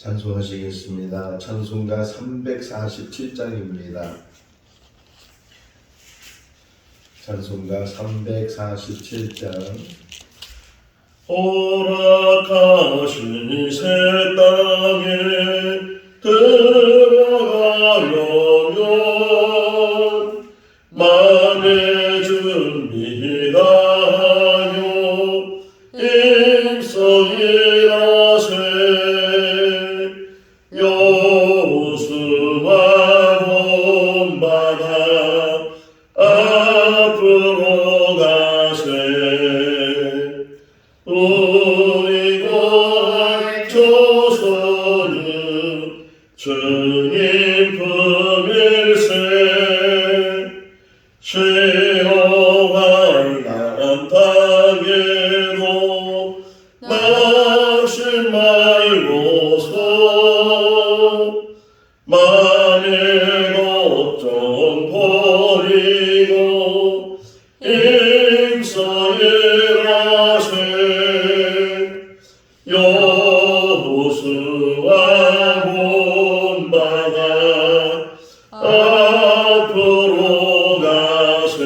찬송하시겠습니다. 찬송가 347장입니다. 찬송가 347장. 허락하신 새 땅에 들어가려면 만에 준비 다하여 임성이라세. 여호수아 본받아 앞으로 가세. 우리 고향 조선은 주님 품일세. 시험할 난 땅에도 낙심 말고서 만일 걱정 버리고 임성일하세. 여호수아 본받아 앞으로 가세.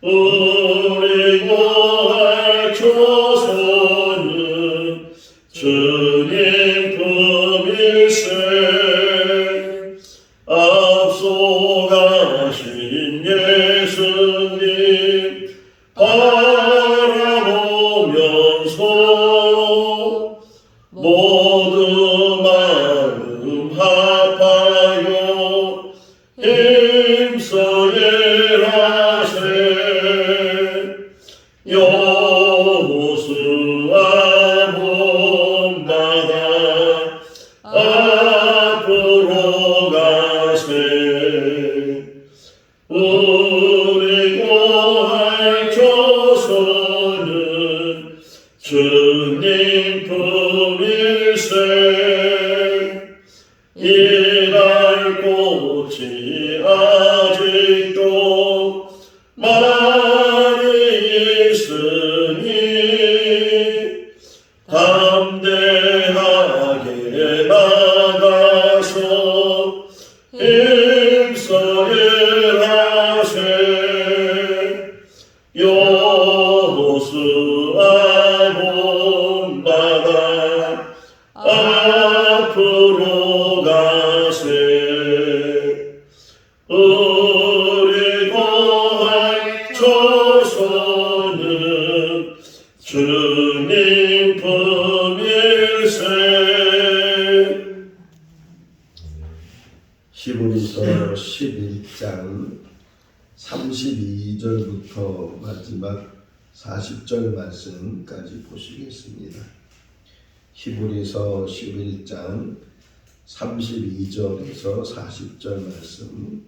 우리 고향 조선은 주님 품일세. 앞서가신 예수님 바라보면서 모두 마음 합하여 임성일하세. 여호수아 본받아 앞으로 가세. 우리 고향 조선은 주님 품일세. 이날 꽃이 아직도 많이 있으니 담대하게 나가서 임성일하세. 여호수아 본받아 앞으로 가세. 우리 고향 조선은 주님 품일세. 히브리서 11장 32절부터 마지막 40절 말씀까지 보시겠습니다. 히브리서 11장 32절에서 40절 말씀.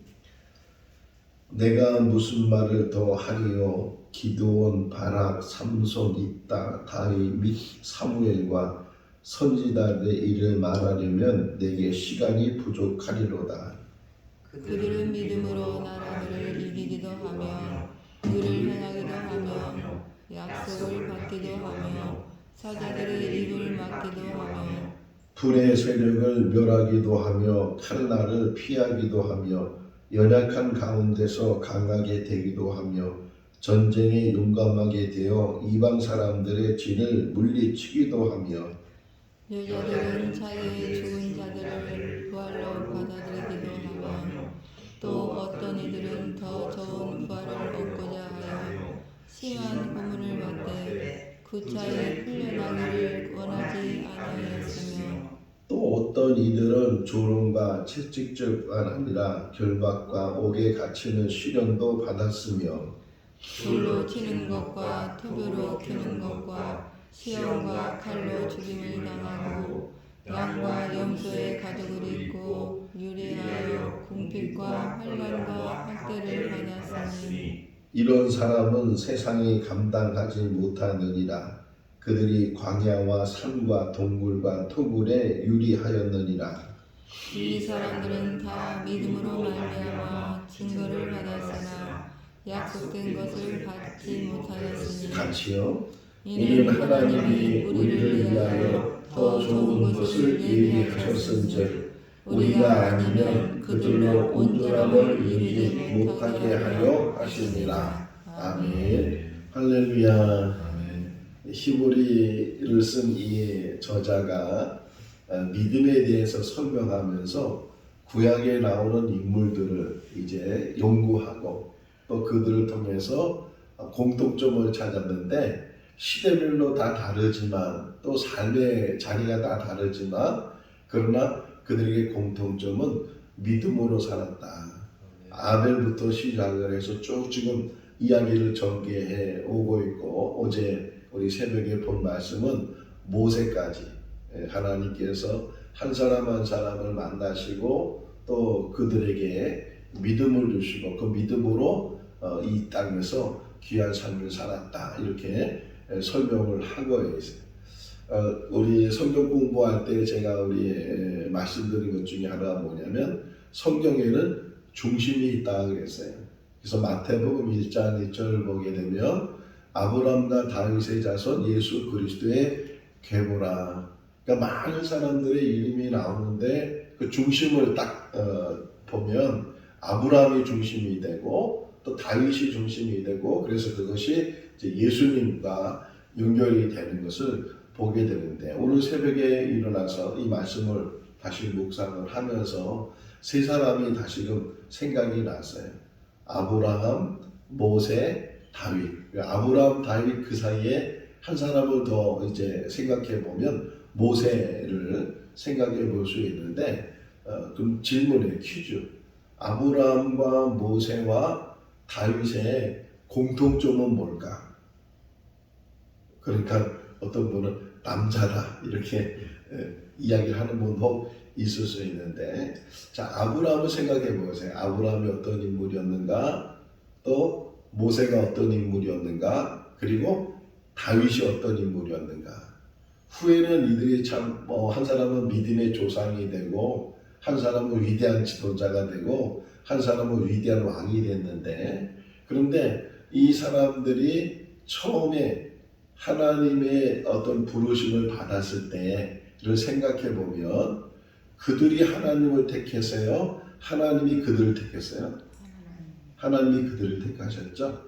내가 무슨 말을 더 하리요? 기드온, 바락, 삼손, 입다, 다윗 및 사무엘과 선지자들의 일을 말하려면 내게 시간이 부족하리로다. 그들은 믿음으로 나라들을 이기기도 하며 의를 행하기도 하며 약속을 받기도 하며 사자들의 입을 막기도 하며 불의 세력을 멸하기도 하며 칼날을 피하기도 하며 연약한 가운데서 강하게 되기도 하며 전쟁에 용감하게 되어 이방 사람들의 진을 물리치기도 하며 여자들은 자기의 죽은 자들을 부활로 받아들이기도 하며 또 어떤 이들은 더 좋은 부활을 얻고자 하여 심한 고문을 받되 구차히 풀려나기를 원하지 아니하였으며 또 어떤 이들은 조롱과 채찍질뿐 아니라 결박과 옥에 갇히는 시련도 받았으며 돌로 치는 것과 토교로 켜는 것과 시험과 칼로 죽임을 당하고 양과 염소의 가죽을 입고 유리하여 궁핍과 환난과 학대를 받았으니 이런 사람은 세상이 감당하지 못하느니라. 그들이 광야와 산과 동굴과 토굴에 유리하였느니라. 이 사람들은 다 믿음으로 말미암아 증거를 받았으나 약속된 것을 받지 못하였으니 같이요. 이는 하나님이 우리를 위하여 더 더 좋은 것을 예비하셨은즉 우리가 아니면 그들로 온전함을 이루지 못하게 하려 하시니라. 아멘. 할렐루야. 히브리를 쓴 이 저자가 믿음에 대해서 설명하면서 구약에 나오는 인물들을 이제 연구하고 또 그들을 통해서 공통점을 찾았는데 시대별로 다 다르지만 또 삶의 자리가 다 다르지만 그러나 그들에게 공통점은 믿음으로 살았다. 아벨부터 시작을 해서 쭉 지금 이야기를 전개해 오고 있고 어제 우리 새벽에 본 말씀은 모세까지 하나님께서 한 사람 한 사람을 만나시고 또 그들에게 믿음을 주시고 그 믿음으로 이 땅에서 귀한 삶을 살았다 이렇게 설명을 하고 있어요. 우리 성경 공부할 때 제가 우리 말씀드린 것 중에 하나가 뭐냐면 성경에는 중심이 있다 그랬어요. 그래서 마태복음 1장 1절을 보게 되면 아브라함과 다윗의 자손 예수 그리스도의 계보라. 그러니까 많은 사람들의 이름이 나오는데 그 중심을 딱 보면 아브라함이 중심이 되고 또 다윗이 중심이 되고 그래서 그것이 이제 예수님과 연결이 되는 것을 보게 되는데 오늘 새벽에 일어나서 이 말씀을 다시 묵상을 하면서 세 사람이 다시금 생각이 났어요. 아브라함, 모세, 다윗. 아브라함, 다윗 그 사이에 한 사람을 더 이제 생각해 보면 모세를 생각해 볼 수 있는데 그럼 질문이에요. 퀴즈. 아브라함과 모세와 다윗의 공통점은 뭘까? 그러니까 어떤 분은 남자다 이렇게 이야기를 하는 분도 있을 수 있는데 자 아브라함을 생각해 보세요. 아브라함이 어떤 인물이었는가 또 모세가 어떤 인물이었는가 그리고 다윗이 어떤 인물이었는가 후에는 이들이 참 한 사람은 믿음의 조상이 되고 한 사람은 위대한 지도자가 되고 한 사람은 위대한 왕이 됐는데 그런데 이 사람들이 처음에 하나님의 어떤 부르심을 받았을 때를 생각해 보면 그들이 하나님을 택했어요? 하나님이 그들을 택했어요? 하나님이 그들을 택하셨죠.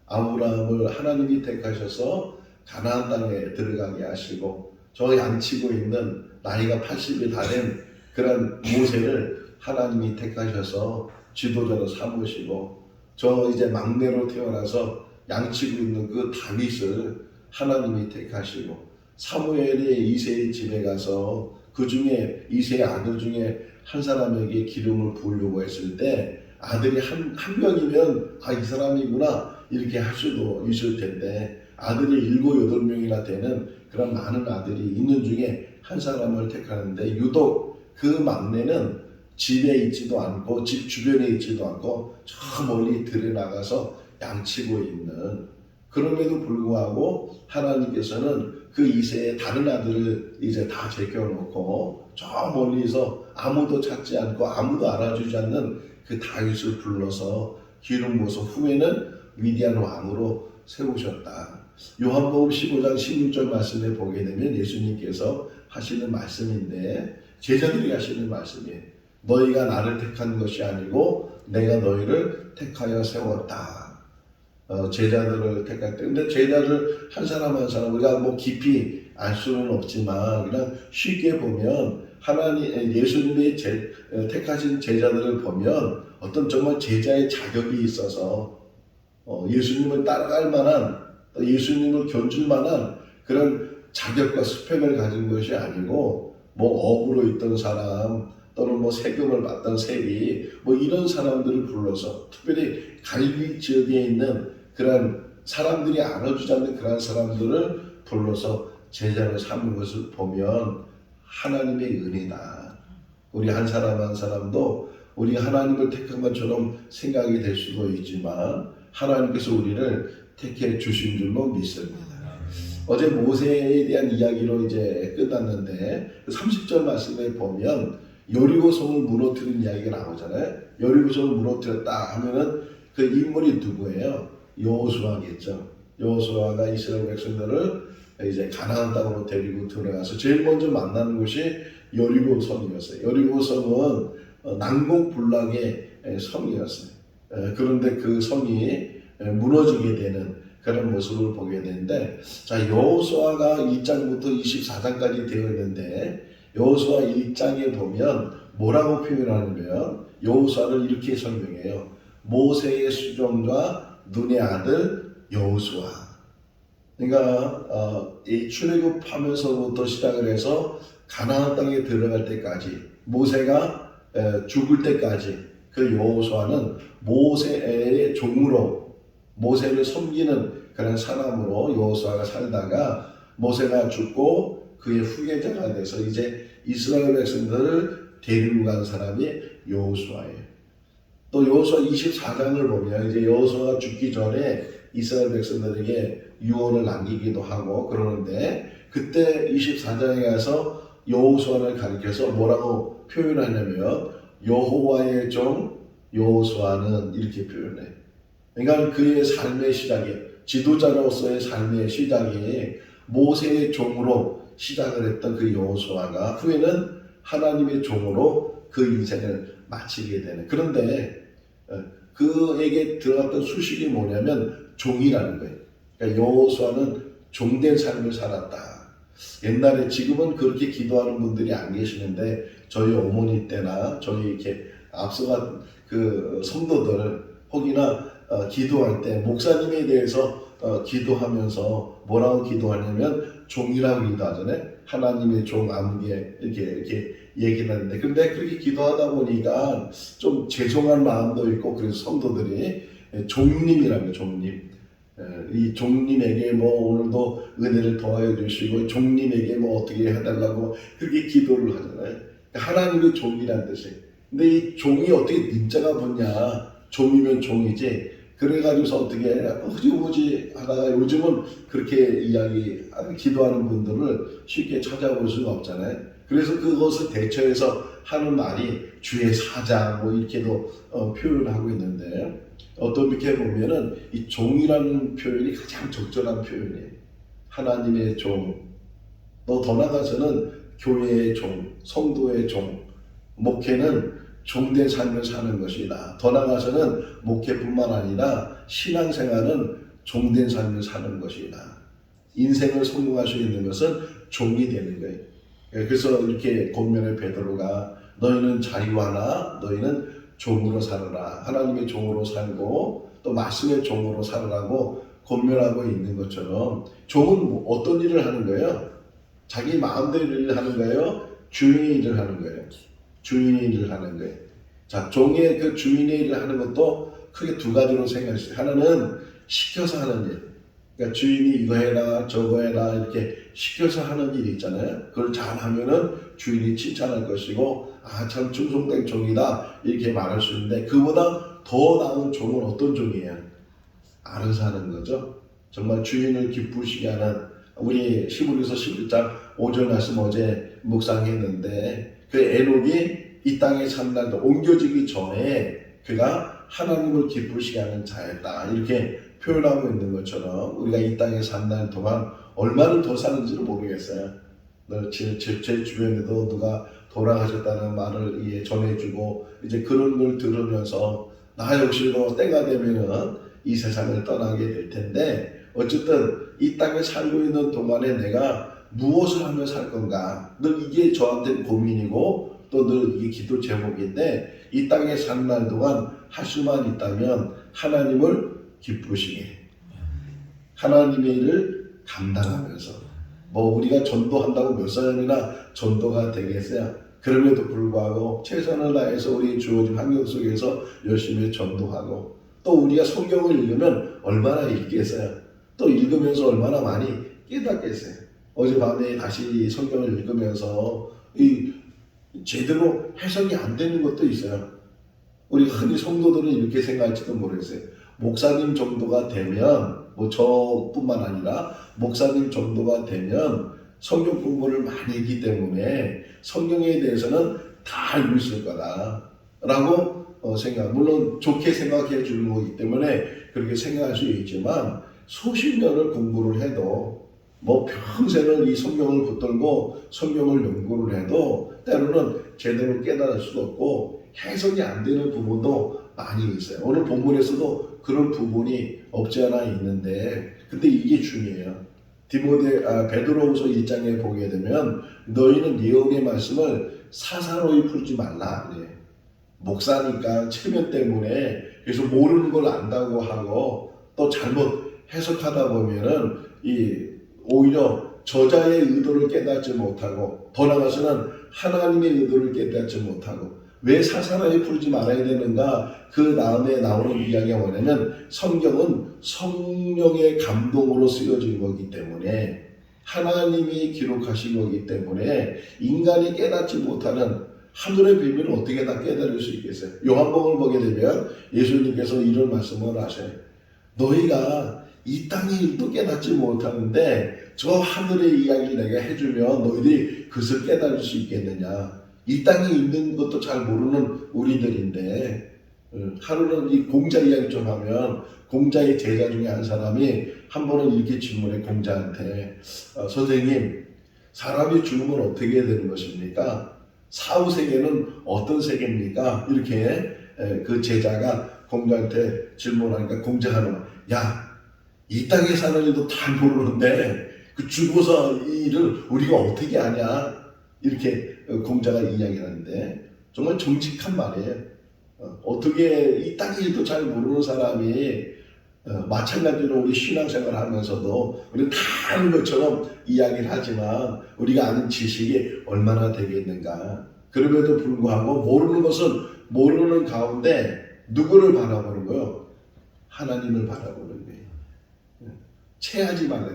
아브라함을 하나님이 택하셔서 가나안 땅에 들어가게 하시고 저 양치고 있는 나이가 80이 다 된 그런 모세를 하나님이 택하셔서 지도자로 삼으시고 저 이제 막내로 태어나서 양치고 있는 그 다윗을 하나님이 택하시고 사무엘이 이새의 집에 가서 그 중에 이새의 아들 중에 한 사람에게 기름을 부으려고 했을 때 아들이 한 명이면 이 사람이구나 이렇게 할 수도 있을 텐데 아들이 7, 8명이나 되는 그런 많은 아들이 있는 중에 한 사람을 택하는데 유독 그 막내는 집에 있지도 않고 집 주변에 있지도 않고 저 멀리 들에 나가서 양치고 있는 그럼에도 불구하고 하나님께서는 그 이새의 다른 아들을 이제 다 제껴놓고 저 멀리서 아무도 찾지 않고 아무도 알아주지 않는 그 다윗을 불러서 기름 부어서 후에는 위대한 왕으로 세우셨다. 요한복음 15장 16절 말씀에 보게 되면 예수님께서 하시는 말씀인데 제자들이 하시는 말씀이에요. 너희가 나를 택한 것이 아니고 내가 너희를 택하여 세웠다. 제자들을 택할 때 근데 제자들 한 사람 한 사람 우리가 뭐 깊이 알 수는 없지만 그냥 쉽게 보면 하나님 예수님이 택하신 제자들을 보면 어떤 정말 제자의 자격이 있어서 예수님을 따라갈 만한 또 예수님을 견줄 만한 그런 자격과 스펙을 가진 것이 아니고 뭐 업으로 있던 사람 또는 뭐 세금을 받던 세리 뭐 이런 사람들을 불러서 특별히 갈릴리 지역에 있는 그런 사람들이 알아주지 않는 그런 사람들을 불러서 제자로 삼은 것을 보면 하나님의 은혜다. 우리 한 사람 한 사람도 우리 하나님을 택한 것처럼 생각이 될 수도 있지만 하나님께서 우리를 택해 주신 줄로 믿습니다. 어제 모세에 대한 이야기로 이제 끝났는데 30절 말씀에 보면 여리고성을 무너뜨린 이야기가 나오잖아요. 여리고성을 무너뜨렸다 하면은 그 인물이 누구예요? 여호수아겠죠. 여호수아가 이스라엘 백성들을 이제 가나안 땅으로 데리고 들어가서 제일 먼저 만나는 곳이 여리고 성이었어요. 여리고 성은 난공불락의 성이었어요. 그런데 그 성이 무너지게 되는 그런 모습을 보게 되는데, 자, 여호수아가 1장부터 24장까지 되어 있는데, 여호수아 1장에 보면 뭐라고 표현하냐면 여호수아를 이렇게 설명해요. 모세의 수종과 눈의 아들 여호수아. 그러니까 이 출애굽하면서부터 시작을 해서 가나안 땅에 들어갈 때까지, 모세가 죽을 때까지 그 여호수아는 모세의 종으로, 모세를 섬기는 그런 사람으로 여호수아가 살다가 모세가 죽고 그의 후계자가 돼서 이제 이스라엘 백성들을 데리고 간 사람이 여호수아예요. 또 여호수아 24장을 보면 이제 여호수아가 죽기 전에 이스라엘 백성들에게 유언을 남기기도 하고 그러는데, 그때 24장에 가서 여호수아를 가리켜서 뭐라고 표현하냐면 여호와의 종 여호수아는 이렇게 표현해. 그러니까 그의 삶의 시작이, 지도자로서의 삶의 시작이 모세의 종으로 시작을 했던 그 여호수아가 후에는 하나님의 종으로 그 인생을 마치게 되는. 그런데 그에게 들어갔던 수식이 뭐냐면 종이라는 거예요. 그러니까 여호수아는 종된 삶을 살았다. 옛날에, 지금은 그렇게 기도하는 분들이 안 계시는데 저희 어머니 때나 저희 이렇게 앞서간 그 성도들 혹이나 기도할 때 목사님에 대해서 기도하면서 뭐라고 기도하냐면 종이라고 기도하잖아요. 하나님의 종 아무개 이렇게 얘기를 하는데, 근데 그렇게 기도하다 보니까 좀 죄송한 마음도 있고, 그래서 성도들이 종님이라는, 종님. 이 종님에게 뭐 오늘도 은혜를 더하여 주시고 종님에게 뭐 어떻게 해달라고 그렇게 기도를 하잖아요. 그러니까 하나님의 종이라는 뜻이에요. 근데 이 종이 어떻게 님자가 붙냐? 종이면 종이지. 그래가지고서 어떻게 흐지부지 하다가 요즘은 그렇게 기도하는 분들을 쉽게 찾아볼 수가 없잖아요. 그래서 그것을 대처해서 하는 말이 주의 사자 뭐 이렇게도 표현하고 있는데, 어떻게 보면은 이 종이라는 표현이 가장 적절한 표현이에요. 하나님의 종, 또 더 나아가서는 교회의 종, 성도의 종, 목회는 종된 삶을 사는 것이다. 더 나아가서는 목회뿐만 아니라 신앙생활은 종된 삶을 사는 것이다. 인생을 성공할 수 있는 것은 종이 되는 거예요. 그래서 이렇게 권면의 베드로가 너희는 자유하나 너희는 종으로 살아라. 하나님의 종으로 살고 또 말씀의 종으로 살아라고 권면하고 있는 것처럼, 종은 어떤 일을 하는 거예요? 자기 마음대로 일을 하는 거예요? 주인의 일을 하는 거예요? 주인의 일을 하는 거예요. 자, 종의 그 주인의 일을 하는 것도 크게 두 가지로 생각했어요. 하나는 시켜서 하는 일. 그러니까 주인이 이거 해라 저거 해라 이렇게 시켜서 하는 일이 있잖아요. 그걸 잘하면은 주인이 칭찬할 것이고, 아, 참 충성된 종이다 이렇게 말할 수 있는데, 그보다 더 나은 종은 어떤 종이에요? 알아서 하는 거죠. 정말 주인을 기쁘시게 하는, 우리 히브리서 11장 5절 말씀 어제 묵상했는데, 그 에녹이 이 땅에 산 날도 옮겨지기 전에 그가 하나님을 기쁘시게 하는 자였다 이렇게 표현하고 있는 것처럼, 우리가 이 땅에 산 날 동안 얼마를 더 사는지를 모르겠어요. 제 주변에도 누가 돌아가셨다는 말을 전해주고, 이제 그런 걸 들으면서 나 역시도 때가 되면은 이 세상을 떠나게 될 텐데, 어쨌든 이 땅에 살고 있는 동안에 내가 무엇을 하며 살 건가, 늘 이게 저한테 고민이고 또 늘 이게 기도 제목인데, 이 땅에 사는 날 동안 할 수만 있다면 하나님을 기쁘시게, 하나님의 일을 감당하면서, 뭐 우리가 전도한다고 몇 사람이나 전도가 되겠어요? 그럼에도 불구하고 최선을 다해서 우리 주어진 환경 속에서 열심히 전도하고, 또 우리가 성경을 읽으면 얼마나 읽겠어요? 또 읽으면서 얼마나 많이 깨닫겠어요? 어젯밤에 다시 성경을 읽으면서 제대로 해석이 안 되는 것도 있어요. 우리 흔히 성도들은 이렇게 생각할지도 모르겠어요. 목사님 정도가 되면, 뭐 저뿐만 아니라 목사님 정도가 되면 성경 공부를 많이 했기 때문에 성경에 대해서는 다 알고 있을 거다라고 생각. 물론 좋게 생각해 주는 거기 때문에 그렇게 생각할 수 있지만, 수십 년을 공부를 해도 뭐 평생을 이 성경을 붙들고 성경을 연구를 해도 때로는 제대로 깨달을 수도 없고 해석이 안 되는 부분도 많이 있어요. 오늘 본문에서도 그런 부분이 없지 않아 있는데, 근데 이게 중요해요. 베드로후서 1장에 보게 되면 너희는 예언의 말씀을 사사로이 풀지 말라 그래. 목사니까 체면 때문에 그래서 모르는 걸 안다고 하고 또 잘못 해석하다 보면은 오히려 저자의 의도를 깨닫지 못하고 더 나아가서는 하나님의 의도를 깨닫지 못하고 왜 사사로이 풀지 말아야 되는가? 그 다음에 나오는 이야기가 뭐냐면 성경은 성령의 감동으로 쓰여진 거기 때문에 하나님이 기록하신 거기 때문에 인간이 깨닫지 못하는 하늘의 비밀을 어떻게 다 깨달을 수 있겠어요? 요한복음을 보게 되면 예수님께서 이런 말씀을 하셔요. 너희가 이 땅의 일도 깨닫지 못하는데 저 하늘의 이야기를 내가 해주면 너희들이 그것을 깨달을 수 있겠느냐? 이 땅에 있는 것도 잘 모르는 우리들인데 하루는 이 공자 이야기 좀 하면 공자의 제자 중에 한 사람이 한 번은 이렇게 질문해 공자한테 선생님 사람이 죽으면 어떻게 되는 것입니까? 사후 세계는 어떤 세계입니까? 이렇게 그 제자가 공자한테 질문하니까 공자가 야 이 땅에 사는 일도 잘 모르는데 그 죽어서 이 일을 우리가 어떻게 아냐 이렇게 공자가 이야기를 하는데 정말 정직한 말이에요. 어떻게 이 땅의 일도 잘 모르는 사람이 마찬가지로 우리 신앙생활 하면서도 우리는 다 아는 것처럼 이야기를 하지만 우리가 아는 지식이 얼마나 되겠는가. 그럼에도 불구하고 모르는 것은 모르는 가운데 누구를 바라보는 거요? 하나님을 바라보는 거예요. 체하지 말라.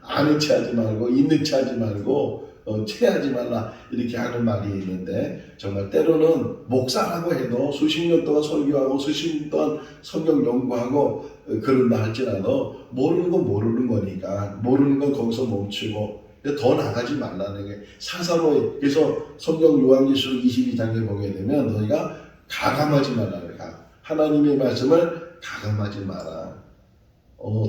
아는 체하지 말고 있는 체하지 말고 체하지 말라 이렇게 하는 말이 있는데 정말 때로는 목사라고 해도 수십 년 동안 설교하고 수십 년 동안 성경 연구하고 그런다 할지라도 모르는 건 모르는 거니까 모르는 건 거기서 멈추고 더 나가지 말라는 게 사사로이. 그래서 성경 요한계시록 22장에 보게 되면 너희가 가감하지 말라. 하나님의 말씀을 가감하지 마라.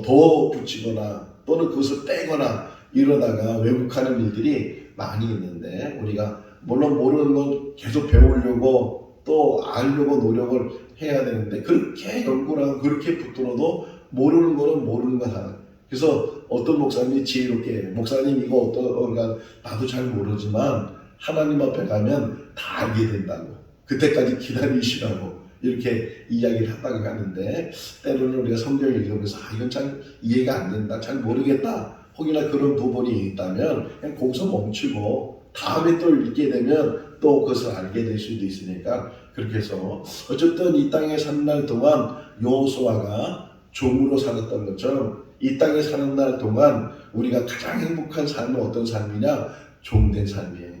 더 붙이거나 또는 그것을 빼거나 이러다가 왜곡하는 일들이 많이 있는데 우리가 물론 모르는 건 계속 배우려고 또 알려고 노력을 해야 되는데 그렇게 연구를 하고 그렇게 붙들어도 모르는 거는 모르는 거다. 그래서 어떤 목사님이 지혜롭게 목사님 이거 어떤가 나도 잘 모르지만 하나님 앞에 가면 다 알게 된다고 그때까지 기다리시라고 이렇게 이야기를 한다고 하는데 때로는 우리가 성경을 읽으면서 이건 잘 이해가 안 된다 잘 모르겠다 혹이나 그런 부분이 있다면 그냥 거기서 멈추고 다음에 또 읽게 되면 또 그것을 알게 될 수도 있으니까 그렇게 해서 어쨌든 이 땅에 사는 날 동안 여호수아가 종으로 살았던 것처럼 이 땅에 사는 날 동안 우리가 가장 행복한 삶은 어떤 삶이냐? 종된 삶이에요.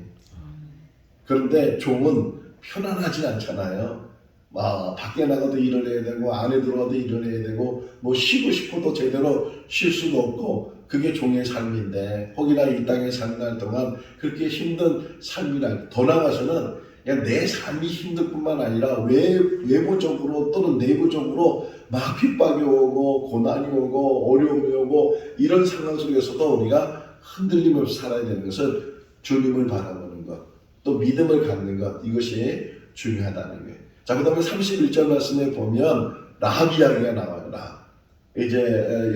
그런데 종은 편안하지 않잖아요. 밖에 나가도 일을 해야 되고 안에 들어가도 일을 해야 되고 뭐 쉬고 싶어도 제대로 쉴 수도 없고 그게 종의 삶인데 혹이나 이 땅에 사는 날 동안 그렇게 힘든 삶이라 더 나아가서는 그냥 내 삶이 힘들 뿐만 아니라 외부적으로 또는 내부적으로 막 핍박이 오고 고난이 오고 어려움이 오고 이런 상황 속에서도 우리가 흔들림 없이 살아야 되는 것은 주님을 바라보는 것 또 믿음을 갖는 것 이것이 중요하다는 거예요. 자, 그 다음에 31절 말씀에 보면 라합 이야기가 나와요. 라합. 이제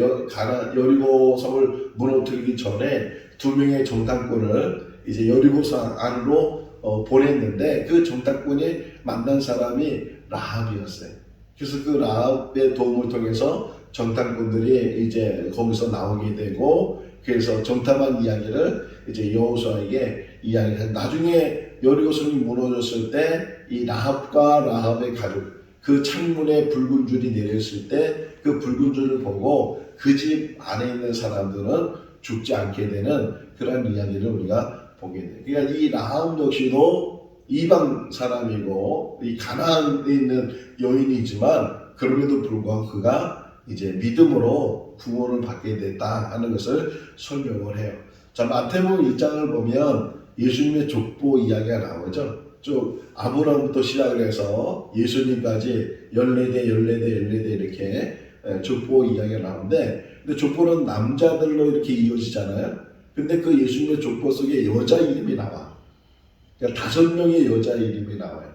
여리고 성을 무너뜨리기 전에 두 명의 정탐꾼을 이제 여리고성 안으로 보냈는데 그 정탐꾼이 만난 사람이 라합이었어요. 그래서 그 라합의 도움을 통해서 정탐꾼들이 이제 거기서 나오게 되고 그래서 정탐한 이야기를 이제 여호수아에게 이야기한 나중에 여리고성이 무너졌을 때 이 라합과 라합의 가족 그 창문에 붉은 줄이 내렸을 때 그 붉은 줄을 보고 그 집 안에 있는 사람들은 죽지 않게 되는 그런 이야기를 우리가 보게 돼요. 그러니까 이 라합 역시도 이방 사람이고 이 가나안에 있는 여인이지만 그럼에도 불구하고 그가 이제 믿음으로 구원을 받게 됐다 하는 것을 설명을 해요. 자, 마태복음 1장을 보면 예수님의 족보 이야기가 나오죠. 쭉 아브라함부터 시작을 해서 예수님까지 14대 이렇게 족보 이야기가 나오는데 근데 족보는 남자들로 이렇게 이어지잖아요. 근데 그 예수님의 족보 속에 여자 이름이 나와. 그러니까 5명의 여자 이름이 나와요.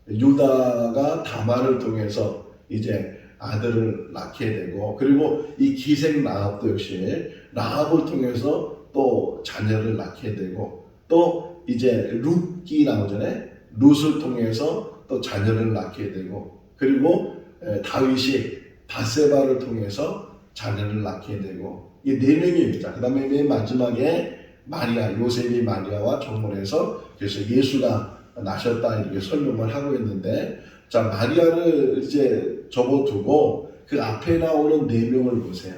5명. 유다가 다말을 통해서 이제 아들을 낳게 되고, 그리고 이 기생 라합도 역시 라합을 통해서 또 자녀를 낳게 되고, 또 이제 룻이 나오잖아요. 룻을 통해서 또 자녀를 낳게 되고, 그리고 다윗이 바세바를 통해서 자녀를 낳게 되고, 이 4명의 여자. 그 다음에 맨 마지막에 마리아, 요셉이 마리아와 결혼해서 그래서 예수가 나셨다 이렇게 설명을 하고 있는데, 자, 마리아를 이제 접어두고 그 앞에 나오는 4명을 보세요.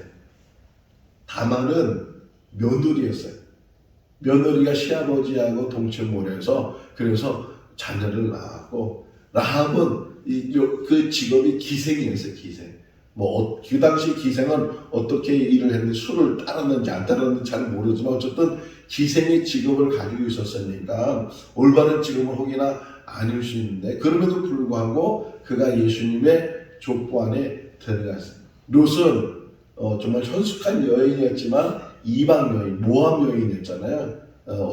다말은 며느리였어요. 며느리가 시아버지하고 동체몰에서 그래서 자녀를 낳았고, 라합은 그 직업이 기생이었어요. 기생. 그 당시 기생은 어떻게 일을 했는지, 술을 따랐는지 안 따랐는지 잘 모르지만 어쨌든 기생의 직업을 가지고 있었으니까 올바른 직업을 혹이나 아닐 수 있는데, 그럼에도 불구하고 그가 예수님의 족보 안에 들어갔어요. 롯은 정말 현숙한 여인이었지만 이방 여인, 모함 여인이었잖아요.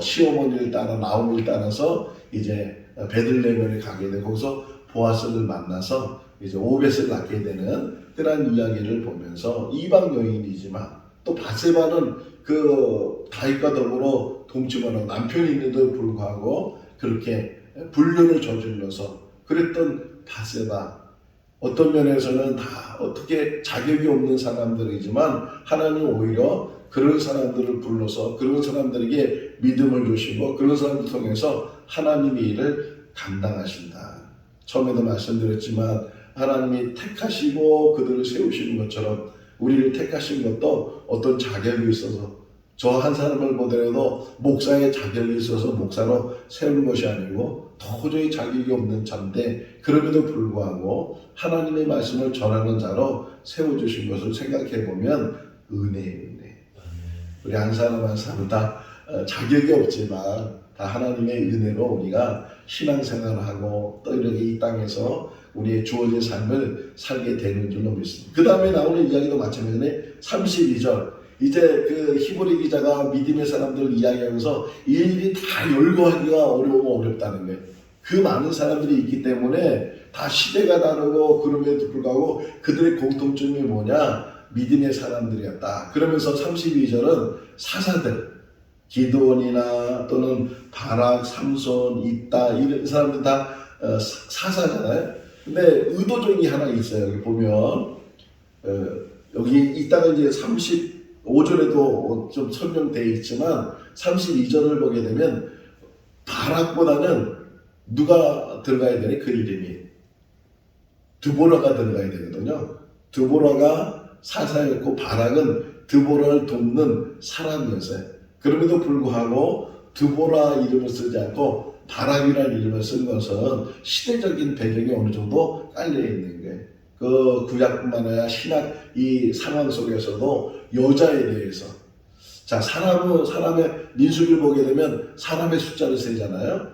시어머니를 따라 나오미를 따라서 이제 베들레헴을 가게 되고 거기서 보아스를 만나서 이제 오벳을 낳게 되는 그런 이야기를 보면서 이방 여인이지만, 또 바세바는 그 다윗과 더불어 동침하는 남편이 있는데도 불구하고 그렇게 불륜을 저질러서 그랬던 바세바, 어떤 면에서는 다 어떻게 자격이 없는 사람들이지만 하나님은 오히려 그런 사람들을 불러서 그런 사람들에게 믿음을 주시고 그런 사람들 통해서 하나님의 일을 감당하신다. 처음에도 말씀드렸지만 하나님이 택하시고 그들을 세우시는 것처럼 우리를 택하신 것도 어떤 자격이 있어서, 저 한 사람을 보더라도 목사의 자격이 있어서 목사로 세우는 것이 아니고 도저히 자격이 없는 자인데 그럼에도 불구하고 하나님의 말씀을 전하는 자로 세워주신 것을 생각해 보면 은혜예요. 은혜. 우리 한 사람 한 사람 다 자격이 없지만 다 하나님의 은혜로 우리가 신앙생활을 하고 또 이렇게 이 땅에서 우리의 주어진 삶을 살게 되는 줄로 믿습니다. 그 다음에 나오는 이야기도 마찬가지네. 32절. 이제 그 히브리 기자가 믿음의 사람들을 이야기하면서 일일이 다 열거하기가 어렵다는 거예요. 그 많은 사람들이 있기 때문에 다 시대가 다르고 그럼에도 불구하고 그들의 공통점이 뭐냐? 믿음의 사람들이었다. 그러면서 32절은 사사들, 기드온이나 또는 바락, 삼손, 입다 이런 사람들 다 사사잖아요. 근데 의도적인 하나 있어요. 여기 보면 여기 이따가 이제 35절에도 좀 설명되어 있지만 32절을 보게 되면 바락보다는 누가 들어가야 되네? 그 이름이 드보라가 들어가야 되거든요. 드보라가 사사였고 바락은 드보라를 돕는 사람이었어요. 그럼에도 불구하고 드보라 이름을 쓰지 않고 바락이라는 이름을 쓴 것은 시대적인 배경이 어느 정도 깔려 있는 거예요. 그 구약뿐만 아니라 신약 이 상황 속에서도 여자에 대해서, 자, 사람의 민수기를 보게 되면 사람의 숫자를 세잖아요.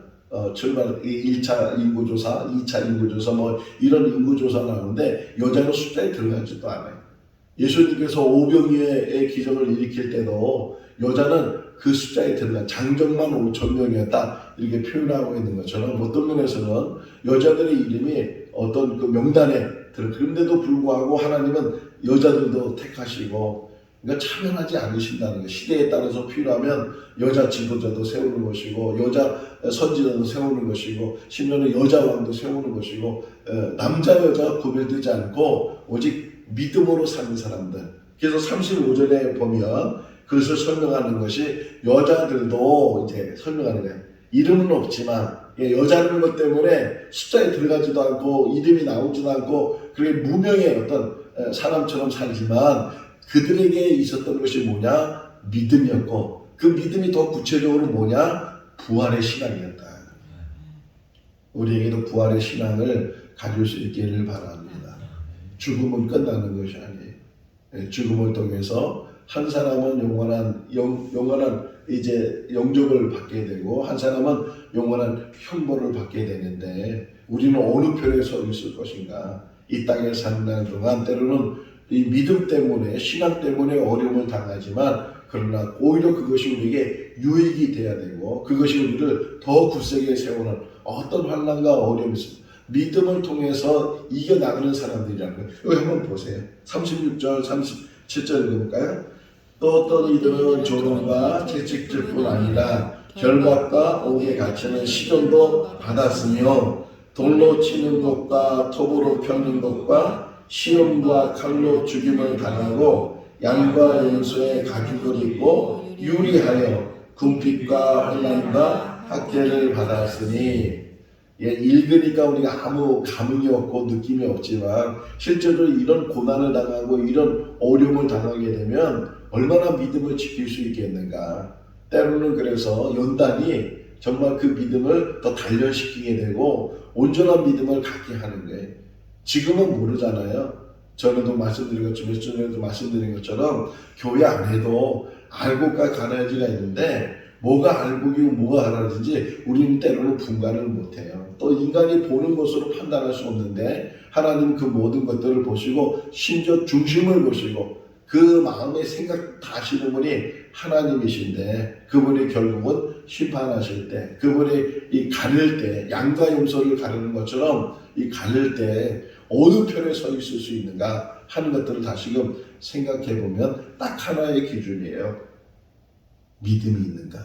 출발 1차 인구조사, 2차 인구조사 뭐 이런 인구조사 나오는데 여자는 숫자에 들어가지도 않아요. 예수님께서 오병이어의 기적을 일으킬 때도 여자는 그 숫자에 들어간 장정만 5,000명이었다 이렇게 표현하고 있는 것처럼 어떤 면에서는 여자들의 이름이 어떤 그 명단에 그런데도 불구하고 하나님은 여자들도 택하시고, 그러니까 차별하지 않으신다는 거예요. 시대에 따라서 필요하면 여자 지도자도 세우는 것이고 여자 선지자도 세우는 것이고 심지어는 여자 왕도 세우는 것이고 남자 여자 구별되지 않고 오직 믿음으로 사는 사람들. 그래서 35절에 보면 그것을 설명하는 것이 여자들도 이제 설명하는 거예요. 이름은 없지만 여자라는 것 때문에 숫자에 들어가지도 않고 이름이 나오지도 않고 그게 무명의 어떤 사람처럼 살지만 그들에게 있었던 것이 뭐냐? 믿음이었고 그 믿음이 더 구체적으로 뭐냐? 부활의 신앙이었다. 우리에게도 부활의 신앙을 가질 수 있기를 바랍니다. 죽음은 끝나는 것이 아니에요. 죽음을 통해서 한 사람은 영원한 이제 영접을 받게 되고 한 사람은 영원한 형벌을 받게 되는데 우리는 어느 편에 서 있을 것인가? 이 땅에 사는 동안 때로는 이 믿음 때문에 신앙 때문에 어려움을 당하지만 그러나 오히려 그것이 우리에게 유익이 돼야 되고 그것이 우리를 더 굳세게 세우는 어떤 환난과 어려움이 있습니다. 믿음을 통해서 이겨나가는 사람들이라는 거예요. 여기 한번 보세요. 36절 37절 읽어볼까요? 또 어떤 이들은 조롱과 채찍질 뿐 아니라 결박과 옥에 갇히는 시련도 받았으며 돌로 치는 것과 톱으로 펴는 것과 시험과 칼로 죽임을 당하고 양과 염소의 가죽을 입고 유리하여 궁핍과 환난과 학대를 받았으니 읽으니까 우리가 아무 감흥이 없고 느낌이 없지만 실제로 이런 고난을 당하고 이런 어려움을 당하게 되면 얼마나 믿음을 지킬 수 있겠는가. 때로는 그래서 연단이 정말 그 믿음을 더 단련시키게 되고 온전한 믿음을 갖게 하는 거예요. 지금은 모르잖아요. 전에도 말씀드린 것처럼 몇 전에도 말씀드린 것처럼 교회 안에도 알곡과 가라지가 있는데 뭐가 알곡이고 뭐가 가라지인지 우리는 때로는 분간을 못해요. 또 인간이 보는 것으로 판단할 수 없는데 하나님은 그 모든 것들을 보시고 심지어 중심을 보시고 그 마음의 생각 다 아시는 분이 하나님이신데 그분이 결국은 심판하실 때 그분이 이 가릴 때 양과 염소를 가르는 것처럼 이 가릴 때 어느 편에 서 있을 수 있는가 하는 것들을 다시금 생각해 보면 딱 하나의 기준이에요. 믿음이 있는가.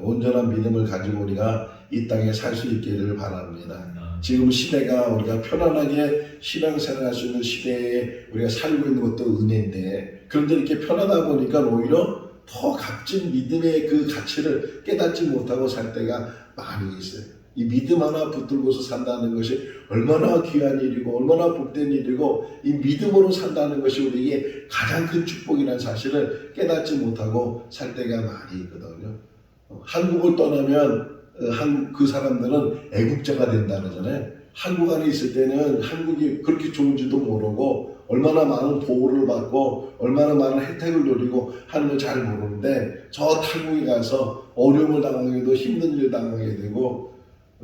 온전한 믿음을 가지고 우리가 이 땅에 살 수 있기를 바랍니다. 지금 시대가 우리가 편안하게 신앙생활 할 수 있는 시대에 우리가 살고 있는 것도 은혜인데 그런데 이렇게 편하다 보니까 오히려 더 값진 믿음의 그 가치를 깨닫지 못하고 살 때가 많이 있어요. 이 믿음 하나 붙들고서 산다는 것이 얼마나 귀한 일이고 얼마나 복된 일이고 이 믿음으로 산다는 것이 우리에게 가장 큰 축복이라는 사실을 깨닫지 못하고 살 때가 많이 있거든요. 한국을 떠나면 그 사람들은 애국자가 된다 그러잖아요. 한국 안에 있을 때는 한국이 그렇게 좋은지도 모르고 얼마나 많은 보호를 받고 얼마나 많은 혜택을 누리고 하는 걸 잘 모르는데 저 타국에 가서 어려움을 당하기도 힘든 일을 당하게 되고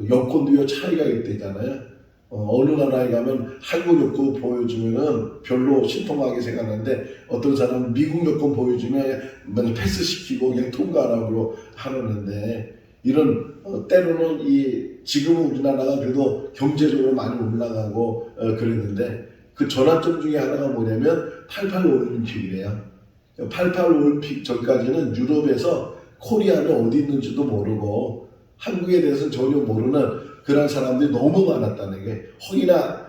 여권도 차이가 있대잖아요. 어느 나라에 가면 한국 여권 보여주면은 별로 신통하게 생각하는데 어떤 사람은 미국 여권 보여주면 맨날 패스시키고 그냥 통과하라고 하는데 이런 때로는 지금은 우리나라가 그래도 경제적으로 많이 올라가고 그랬는데 그 전환점 중에 하나가 뭐냐면 88 올림픽이래요. 88 올림픽 전까지는 유럽에서 코리아는 어디 있는지도 모르고 한국에 대해서는 전혀 모르는 그런 사람들이 너무 많았다는 게 혹이나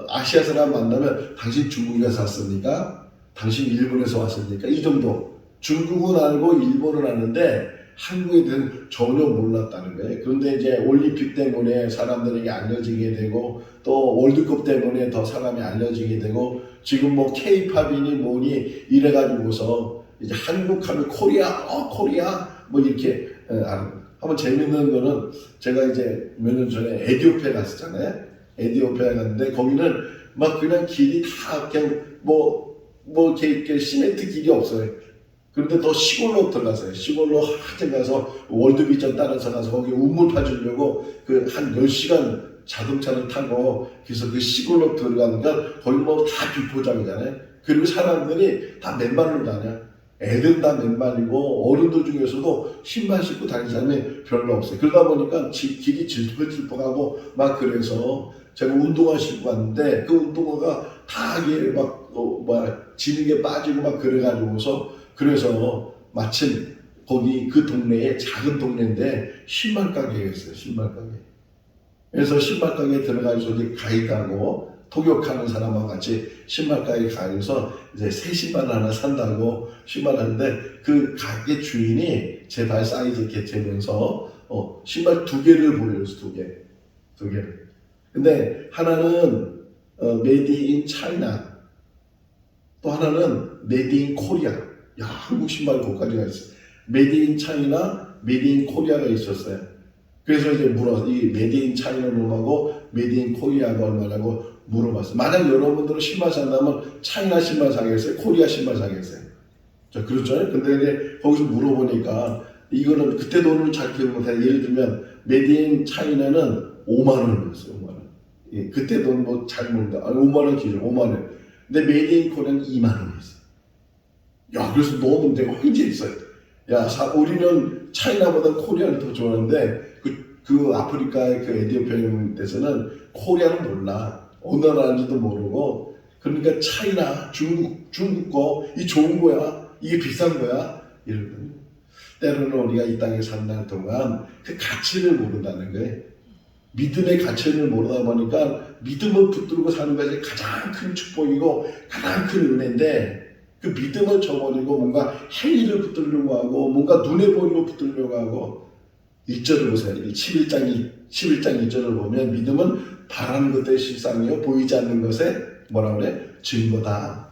아시아 사람 만나면 당신 중국에서 왔습니까? 당신 일본에서 왔습니까? 이 정도. 중국은 알고 일본은 아는데 한국에 대해서는 전혀 몰랐다는 거예요. 그런데 이제 올림픽 때문에 사람들에게 알려지게 되고 또 월드컵 때문에 더 사람이 알려지게 되고 지금 뭐 K-팝이니 뭐니 이래가지고서 이제 한국 하면 코리아 뭐 이렇게 한번 재밌는 거는 제가 이제 몇 년 전에 에티오피아 갔었잖아요. 에티오피아 갔는데 거기는 막 그냥 길이 다 그냥 이렇게 시멘트 길이 없어요. 그런데 더 시골로 들어가서요. 시골로 하여튼 가서 월드비전 따라서 가서 거기 우물 파주려고 그 한 10시간 자동차를 타고 그래서 그 시골로 들어가니까 거기 뭐 다 비포장이잖아요. 그리고 사람들이 다 맨발로 다녀. 애들 다 맨발이고 어른들 중에서도 신발 신고 다니는 사람이 별로 없어요. 그러다 보니까 길이 질퍽질퍽하고 막 그래서 제가 운동화 신고 왔는데 그 운동화가 다 이게 지는 게 빠지고 막 그래가지고서 그래서 마침 거기 그 동네에 작은 동네인데 신발 가게가 있어요. 신발 가게. 그래서 신발 가게에 들어가서 이제 가이드하고 통역하는 사람하고 같이 신발 가게 가서 이제 새 신발 하나 산다고 신발 하는데 그 가게 주인이 제 발 사이즈 이렇게 재면서 신발 2개를 보여줬어. 2개를. 근데 하나는 메이드 인 차이나 또 하나는 메이드 인 코리아. 야, 한국 신발 거기까지가 있어요. 메이드 인 차이나 메이드 인 코리아가 있었어요. 그래서 이제 이 메이드 인 차이나 놈하고 메이드 인 코리아가 얼마냐고 물어봤어요. 만약 여러분들은 신발 산다면 차이나 신발 사겠어요? 코리아 신발 사겠어요? 자, 그렇죠? 근데 이제 거기서 물어보니까 이거는 그때 돈을 잘 기억 못해요. 예를 들면 메이드 인 차이나는 5만 원이었어요. 5만 원. 예, 그때 돈 뭐 잘 모른다. 5만 원 기준 5만 원. 근데 메이드 인 코리아는 2만 원이었어. 야, 그래서 너무 내가 황제했어요. 야, 우리는 차이나보다 코리아를 더 좋아하는데 그 아프리카의 그 에티오피아 데서는 코리아는 몰라. 어느 나라인지도 모르고. 그러니까 차이나 중국 거 이 좋은 거야. 이게 비싼 거야. 이러거든요. 때로는 우리가 이 땅에 산다는 동안 그 가치를 모른다는 거예요. 믿음의 가치를 모르다 보니까 믿음을 붙들고 사는 것이 가장 큰 축복이고 가장 큰 은혜인데 그 믿음을 저버리고 뭔가 행위를 붙들려고 하고 뭔가 눈에 보이고 붙들려고 하고 1절을 보세요. 11장 1절을 보면 믿음은 바라는 것의 실상이요 보이지 않는 것의 뭐라 그래? 증거다.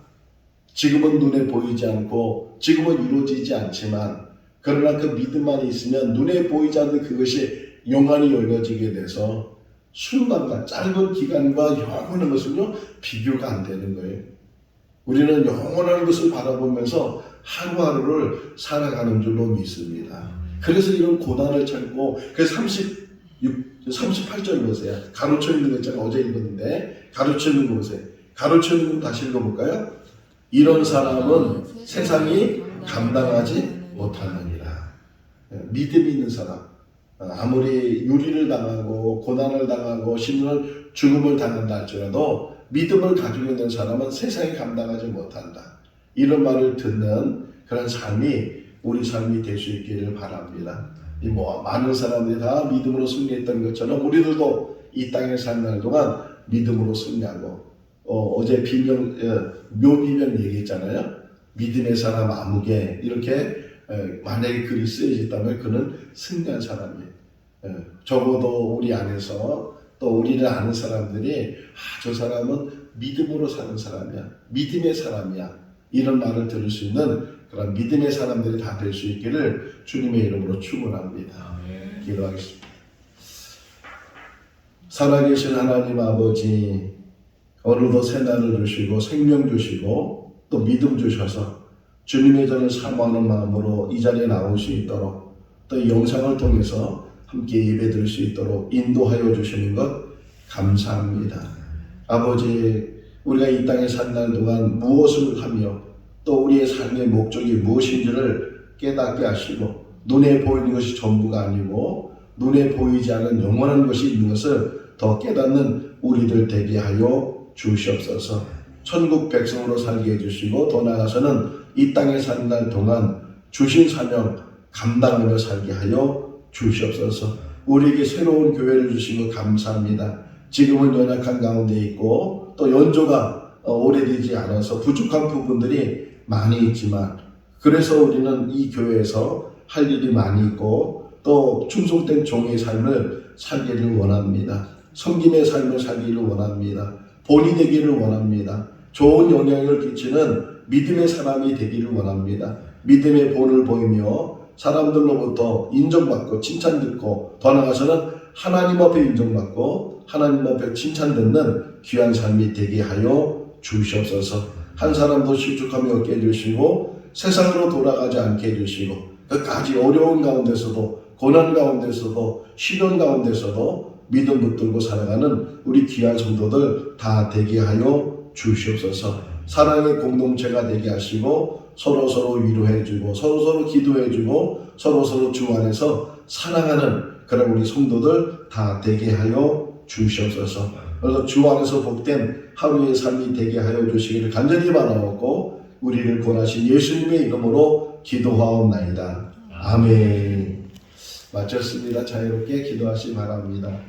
지금은 눈에 보이지 않고 지금은 이루어지지 않지만 그러나 그 믿음만 있으면 눈에 보이지 않는 그것이 영원히 열려지게 돼서 순간과 짧은 기간과 영원한 것은요 비교가 안 되는 거예요. 우리는 영원한 것을 바라보면서 하루하루를 살아가는 줄로 믿습니다. 그래서 이런 고난을 참고 그 38절 보세요. 가로쳐 있는 거 있잖아요. 어제 읽었는데 가로쳐 있는 거 보세요. 가로쳐 있는 거 다시 읽어볼까요? 이런 사람은 세상이 감당하지 못하느니라. 믿음이 있는 사람 아무리 유리를 당하고 고난을 당하고 죽음을 당한다 할지라도 믿음을 가지고 있는 사람은 세상이 감당하지 못한다. 이런 말을 듣는 그런 삶이 우리 삶이 될 수 있기를 바랍니다. 많은 사람들이 다 믿음으로 승리했던 것처럼 우리들도 이 땅에 사는 날 동안 믿음으로 승리하고 어제 묘비명 얘기했잖아요. 믿음의 사람 아무개 이렇게 만약에 글이 쓰여졌다면 그는 승리한 사람이에요. 적어도 우리 안에서 또 우리를 아는 사람들이 저 사람은 믿음으로 사는 사람이야. 믿음의 사람이야. 이런 말을 들을 수 있는 그런 믿음의 사람들이 다 될 수 있기를 주님의 이름으로 축원합니다. 기도하겠습니다. 살아계신 하나님 아버지 오늘도 새날을 주시고 생명 주시고 또 믿음 주셔서 주님의 전을 사모하는 마음으로 이 자리에 나올 수 있도록 또 이 영상을 통해서 함께 예배드릴 수 있도록 인도하여 주시는 것 감사합니다. 아버지 우리가 이 땅에 산 날 동안 무엇을 하며 또 우리의 삶의 목적이 무엇인지를 깨닫게 하시고 눈에 보이는 것이 전부가 아니고 눈에 보이지 않은 영원한 것이 있는 것을 더 깨닫는 우리들 되게 하여 주시옵소서. 천국 백성으로 살게 해주시고 더 나아가서는 이 땅에 사는 날 동안 주신 사명 감당하며 살게 하여 주시옵소서. 우리에게 새로운 교회를 주신 것 감사합니다. 지금은 연약한 가운데 있고 또 연조가 오래되지 않아서 부족한 부분들이 많이 있지만 그래서 우리는 이 교회에서 할 일이 많이 있고 또 충성된 종의 삶을 살기를 원합니다. 섬김의 삶을 살기를 원합니다. 본이 되기를 원합니다. 좋은 영향을 끼치는 믿음의 사람이 되기를 원합니다. 믿음의 본을 보이며 사람들로부터 인정받고 칭찬듣고 더 나아가서는 하나님 앞에 인정받고 하나님 앞에 칭찬듣는 귀한 삶이 되게 하여 주시옵소서. 한 사람도 실족함이 없게 해주시고 세상으로 돌아가지 않게 해주시고 끝까지 어려운 가운데서도 고난 가운데서도 시련 가운데서도 믿음 붙들고 살아가는 우리 귀한 성도들 다 되게 하여 주시옵소서. 사랑의 공동체가 되게 하시고 서로서로 위로해주고 서로서로 기도해주고 서로서로 주 안에서 사랑하는 그런 우리 성도들 다 되게 하여 주시옵소서. 그래서 주 안에서 복된 하루의 삶이 되게 하여 주시기를 간절히 바라옵고 우리를 구원하신 예수님의 이름으로 기도하옵나이다. 아멘. 마쳤습니다. 자유롭게 기도하시기 바랍니다.